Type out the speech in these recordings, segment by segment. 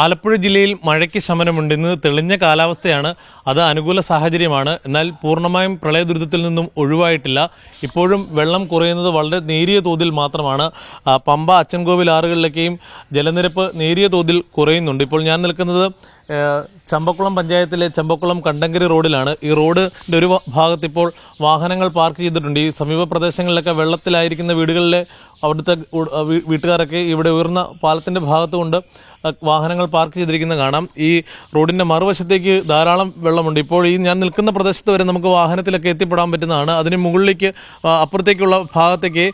ആലപ്പുഴ ജില്ലയിൽ മഴയ്ക്ക് ശമനമുണ്ട്. ഇന്ന് തെളിഞ്ഞ കാലാവസ്ഥയാണ്, അത് അനുകൂല സാഹചര്യമാണ്. എന്നാൽ പൂർണ്ണമായും പ്രളയ ദുരിതത്തിൽ നിന്നും ഒഴിവായിട്ടില്ല. ഇപ്പോഴും വെള്ളം കുറയുന്നത് വളരെ നേരിയ തോതിൽ മാത്രമാണ്. പമ്പ, അച്ചൻകോവിൽ ആറുകളിലേക്കും ജലനിരപ്പ് നേരിയ തോതിൽ കുറയുന്നുണ്ട്. ഇപ്പോൾ ഞാൻ നിൽക്കുന്നത് ചമ്പക്കുളം പഞ്ചായത്തിലെ ചമ്പക്കുളം കണ്ടങ്കരി റോഡിലാണ്. ഈ റോഡിൻ്റെ ഒരു ഭാഗത്ത് ഇപ്പോൾ വാഹനങ്ങൾ പാർക്ക് ചെയ്തിട്ടുണ്ട്. ഈ സമീപ പ്രദേശങ്ങളിലൊക്കെ വെള്ളത്തിലായിരിക്കുന്ന വീടുകളിലെ അവിടുത്തെ വീട്ടുകാരൊക്കെ ഇവിടെ ഉയർന്ന പാലത്തിൻ്റെ ഭാഗത്തുകൊണ്ട് വാഹനങ്ങൾ പാർക്ക് ചെയ്തിരിക്കുന്നത് കാണാം. ഈ റോഡിൻ്റെ മറുവശത്തേക്ക് ധാരാളം വെള്ളമുണ്ട്. ഇപ്പോൾ ഈ ഞാൻ നിൽക്കുന്ന പ്രദേശത്ത് വരെ നമുക്ക് വാഹനത്തിലൊക്കെ എത്തിപ്പെടാൻ പറ്റുന്നതാണ്. അതിന് മുകളിലേക്ക് അപ്പുറത്തേക്കുള്ള ഭാഗത്തേക്ക്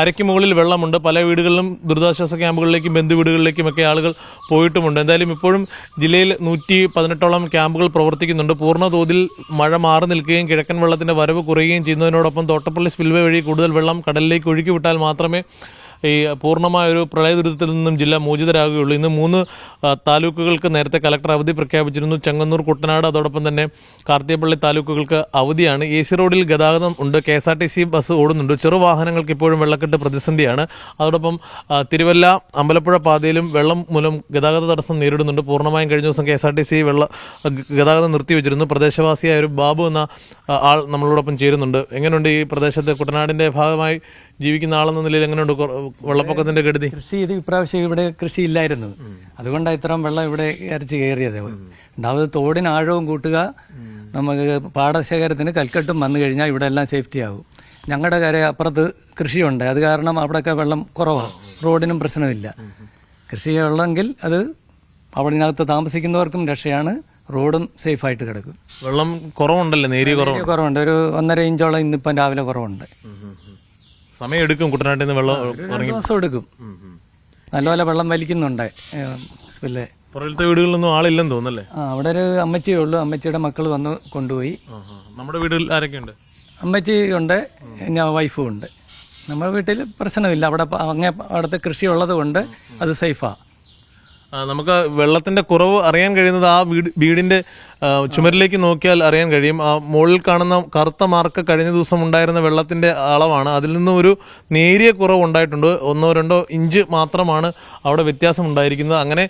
അരയ്ക്ക് മുകളിൽ വെള്ളമുണ്ട്. പല വീടുകളിലും ദുരിതാശ്വാസ ക്യാമ്പുകളിലേക്കും ബന്ധു വീടുകളിലേക്കുമൊക്കെ ആളുകൾ പോയിട്ടുമുണ്ട്. എന്തായാലും ഇപ്പോഴും ജില്ലയിൽ 118ഓളം ക്യാമ്പുകൾ പ്രവർത്തിക്കുന്നുണ്ട്. പൂർണ്ണ തോതിൽ മഴ മാറി നിൽക്കുകയും കിഴക്കൻ വെള്ളത്തിൻ്റെ വരവ് കുറയുകയും ചെയ്യുന്നതിനോടൊപ്പം തോട്ടപ്പള്ളി സ്പിൽവേ വഴി കൂടുതൽ വെള്ളം കടലിലേക്ക് ഒഴുക്കി വിട്ടാൽ മാത്രമേ ഈ പൂർണ്ണമായൊരു പ്രളയ ദുരിതത്തിൽ നിന്നും ജില്ല മോചിതരാകുകയുള്ളൂ. ഇന്ന് 3 താലൂക്കുകൾക്ക് നേരത്തെ കലക്ടർ അവധി പ്രഖ്യാപിച്ചിരുന്നു. ചെങ്ങന്നൂർ, കുട്ടനാട്, അതോടൊപ്പം തന്നെ കാർത്തികപ്പള്ളി താലൂക്കുകൾക്ക് അവധിയാണ്. AC റോഡിൽ ഗതാഗതം ഉണ്ട്. KSRTC ബസ് ഓടുന്നുണ്ട്. ചെറുവാഹനങ്ങൾക്ക് ഇപ്പോഴും വെള്ളക്കെട്ട് പ്രതിസന്ധിയാണ്. അതോടൊപ്പം തിരുവല്ല, അമ്പലപ്പുഴ പാതയിലും വെള്ളം മൂലം ഗതാഗത തടസ്സം നേരിടുന്നുണ്ട്. പൂർണ്ണമായും കഴിഞ്ഞ ദിവസം KSRTC ഗതാഗതം നിർത്തിവെച്ചിരുന്നു. പ്രദേശവാസിയായ ഒരു ബാബു എന്ന ആൾ നമ്മളോടൊപ്പം ചേരുന്നുണ്ട്. എങ്ങനെയുണ്ട് ഈ പ്രദേശത്ത് കുട്ടനാടിൻ്റെ ഭാഗമായി ജീവിക്കുന്ന ആളെന്ന നിലയിൽ എങ്ങനെയുണ്ട് വെള്ളപ്പൊക്കത്തിന്റെ ഗതി? കൃഷി ഇത് ഇപ്രാവശ്യം ഇവിടെ കൃഷി ഇല്ലായിരുന്നു, അതുകൊണ്ടാണ് ഇത്രയും വെള്ളം ഇവിടെ ഇരച്ച് കയറിയത്. ഉണ്ടാവുന്നത് തോടിന് ആഴവും കൂട്ടുക, നമുക്ക് പാടശേഖരത്തിന് കൽക്കെട്ടും വന്നു കഴിഞ്ഞാൽ ഇവിടെ എല്ലാം സേഫ്റ്റി ആകും. ഞങ്ങളുടെ കര അപ്പുറത്ത് കൃഷിയുണ്ട്, അത് കാരണം അവിടെയൊക്കെ വെള്ളം കുറവാണ്, റോഡിനും പ്രശ്നമില്ല. കൃഷി ഉള്ളെങ്കിൽ അത് അവിടിനകത്ത് താമസിക്കുന്നവർക്കും രക്ഷയാണ്, റോഡും സേഫായിട്ട് കിടക്കും. വെള്ളം കുറവുണ്ടല്ലേ? നേരിയ കുറവുണ്ട്, ഒരു 1.5 ഇഞ്ചോളം ഇന്നിപ്പം രാവിലെ കുറവുണ്ട്. സമയം എടുക്കും കുട്ടനാട്ടിൽ നിന്ന് വെള്ളം ദിവസം എടുക്കും. നല്ലപോലെ വെള്ളം വലിക്കുന്നുണ്ട്. പുറത്തെ വീടുകളിലൊന്നും ആളില്ലെന്ന് തോന്നല്ലേ? അവിടെ ഒരു അമ്മച്ചിയേ ഉള്ളൂ, അമ്മച്ചിയുടെ മക്കൾ വന്ന് കൊണ്ടുപോയി. നമ്മുടെ വീട്ടിൽ ആരൊക്കെയുണ്ട്? അമ്മച്ചി ഉണ്ട്, ഞാൻ വൈഫും ഉണ്ട്. നമ്മുടെ വീട്ടിൽ പ്രശ്നമില്ല, അവിടെ അവിടുത്തെ കൃഷി ഉള്ളത് കൊണ്ട് അത് സേഫാ. നമുക്ക് വെള്ളത്തിന്റെ കുറവ് അറിയാൻ കഴിയുന്നത് ആ വീടിന്റെ ചുമരിലേക്ക് നോക്കിയാൽ അറിയാൻ കഴിയും. ആ മുകളിൽ കാണുന്ന കറുത്ത മാർക്ക് കഴിഞ്ഞ ദിവസം ഉണ്ടായിരുന്ന വെള്ളത്തിന്റെ അളവാണ്. അതിൽ നിന്നും ഒരു നേരിയ കുറവ് ഉണ്ടായിട്ടുണ്ട്. 1-2 ഇഞ്ച് മാത്രമാണ് അവിടെ വ്യത്യാസം ഉണ്ടായിരിക്കുന്നത്. അങ്ങനെ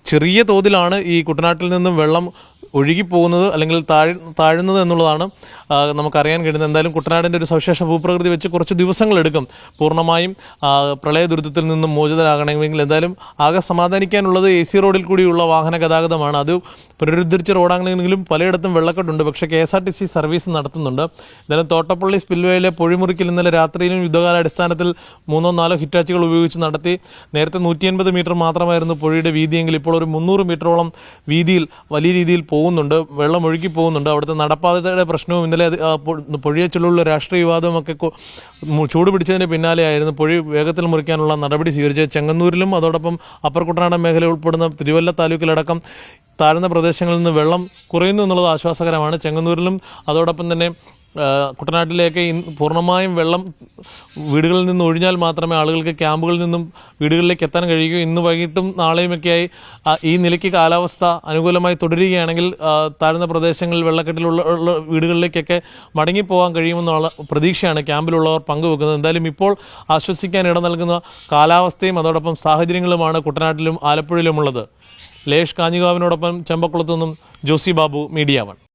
ചെറിയ തോതിലാണ് ഈ കുട്ടനാട്ടിൽ നിന്നും വെള്ളം ഒഴുകിപ്പോകുന്നത് അല്ലെങ്കിൽ താഴുന്നത് എന്നുള്ളതാണ് നമുക്കറിയാൻ കഴിയുന്നത്. എന്തായാലും കുട്ടനാടിൻ്റെ ഒരു സവിശേഷ ഭൂപ്രകൃതി വെച്ച് കുറച്ച് ദിവസങ്ങളെടുക്കും പൂർണ്ണമായും പ്രളയ ദുരിതത്തിൽ നിന്നും മോചിതരാകണമെങ്കിൽ. എന്തായാലും ആകെ സമാധാനിക്കാനുള്ളത് AC റോഡിൽ കൂടിയുള്ള വാഹന ഗതാഗതമാണ്. അത് പുനരുദ്ധരിച്ച റോഡാണെങ്കിലും പലയിടത്തും വെള്ളക്കെട്ടുണ്ട്. പക്ഷേ KSRTC സർവീസ് നടത്തുന്നുണ്ട്. എന്തായാലും തോട്ടപ്പള്ളി സ്പിൽവേയിലെ പൊഴിമുറിക്കിൽ ഇന്നലെ രാത്രിയിലും യുദ്ധകാലാടിസ്ഥാനത്തിൽ 3-4 ഹിറ്റാച്ചുകൾ ഉപയോഗിച്ച് നടത്തി. നേരത്തെ 180 മീറ്റർ മാത്രമായിരുന്നു പുഴയുടെ വീതിയെങ്കിൽ ഇപ്പോൾ ഒരു 300 മീറ്ററോളം വീതിയിൽ വലിയ രീതിയിൽ പോകുന്നുണ്ട്, വെള്ളം ഒഴുകി പോകുന്നുണ്ട്. അവിടുത്തെ നടപ്പാതയുടെ പ്രശ്നവും ഇന്നലെ പുഴയെ ചൊല്ലുള്ള രാഷ്ട്രീയ വിവാദമൊക്കെ ചൂട് പിടിച്ചതിന് പിന്നാലെയായിരുന്നു പുഴ വേഗത്തിൽ മുറിക്കാനുള്ള നടപടി സ്വീകരിച്ചത്. ചെങ്ങന്നൂരിലും അതോടൊപ്പം അപ്പർ കുട്ടനാടൻ മേഖല ഉൾപ്പെടുന്ന തിരുവല്ല താലൂക്കിലടക്കം താഴ്ന്ന പ്രദേശങ്ങളിൽ നിന്ന് വെള്ളം കുറയുന്നു എന്നുള്ളത് ആശ്വാസകരമാണ്. ചെങ്ങന്നൂരിലും അതോടൊപ്പം തന്നെ കുട്ടനാട്ടിലേക്ക് പൂർണ്ണമായും വെള്ളം വീടുകളിൽ നിന്ന് ഒഴിഞ്ഞാൽ മാത്രമേ ആളുകൾക്ക് ക്യാമ്പുകളിൽ നിന്നും വീടുകളിലേക്ക് എത്താൻ കഴിയൂ. ഇന്ന് വൈകിട്ടും നാളെയുമൊക്കെയായി ഈ നിലയ്ക്ക് കാലാവസ്ഥ അനുകൂലമായി തുടരുകയാണെങ്കിൽ താഴ്ന്ന പ്രദേശങ്ങളിൽ വെള്ളക്കെട്ടിലുള്ള വീടുകളിലേക്കൊക്കെ മടങ്ങിപ്പോകാൻ കഴിയുമെന്നുള്ള പ്രതീക്ഷയാണ് ക്യാമ്പിലുള്ളവർ പങ്കുവെക്കുന്നത്. എന്തായാലും ഇപ്പോൾ ആശ്വസിക്കാൻ ഇട നൽകുന്ന കാലാവസ്ഥയും അതോടൊപ്പം സാഹചര്യങ്ങളുമാണ് കുട്ടനാട്ടിലും ആലപ്പുഴയിലുമുള്ളത്. ലേഷ് കാഞ്ഞികാവിനോടൊപ്പം ചെമ്പക്കുളത്തു നിന്നും ജോസി ബാബു, മീഡിയ 1.